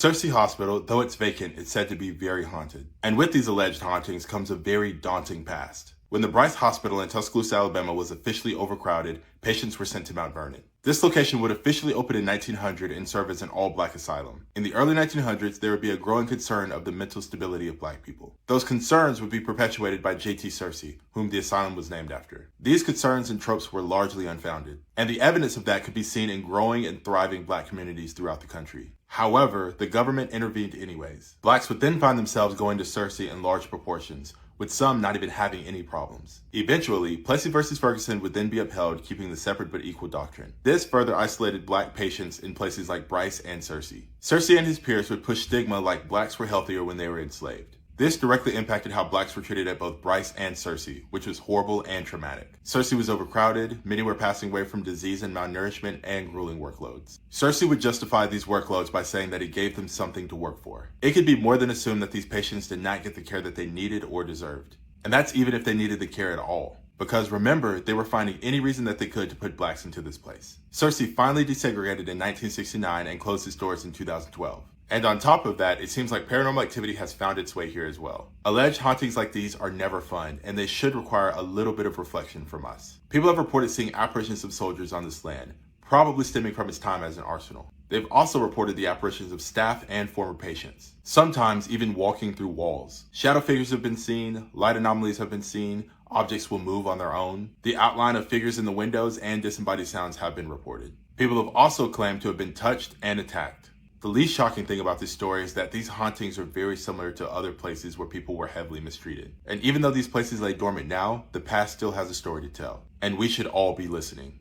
Searcy Hospital, though it's vacant, is said to be very haunted. And with these alleged hauntings comes a very daunting past. When the Bryce Hospital in Tuscaloosa, Alabama was officially overcrowded, patients were sent to Mount Vernon. This location would officially open in 1900 and serve as an all-black asylum. In the early 1900s, there would be a growing concern of the mental stability of black people. Those concerns would be perpetuated by J.T. Searcy, whom the asylum was named after. These concerns and tropes were largely unfounded, and the evidence of that could be seen in growing and thriving black communities throughout the country. However, the government intervened anyways. Blacks would then find themselves going to Searcy in large proportions, with some not even having any problems. Eventually, Plessy versus Ferguson would then be upheld, keeping the separate but equal doctrine. This further isolated black patients in places like Bryce and Searcy. Searcy and his peers would push stigma like blacks were healthier when they were enslaved. This directly impacted how blacks were treated at both Bryce and Searcy, which was horrible and traumatic. Searcy was overcrowded, many were passing away from disease and malnourishment and grueling workloads. Searcy would justify these workloads by saying that it gave them something to work for. It could be more than assumed that these patients did not get the care that they needed or deserved. And that's even if they needed the care at all. Because remember, they were finding any reason that they could to put blacks into this place. Searcy finally desegregated in 1969 and closed its doors in 2012. And on top of that, it seems like paranormal activity has found its way here as well. Alleged hauntings like these are never fun, and they should require a little bit of reflection from us. People have reported seeing apparitions of soldiers on this land, probably stemming from its time as an arsenal. They've also reported the apparitions of staff and former patients, sometimes even walking through walls. Shadow figures have been seen, light anomalies have been seen, objects will move on their own. The outline of figures in the windows and disembodied sounds have been reported. People have also claimed to have been touched and attacked. The least shocking thing about this story is that these hauntings are very similar to other places where people were heavily mistreated. And even though these places lay dormant now, the past still has a story to tell. And we should all be listening.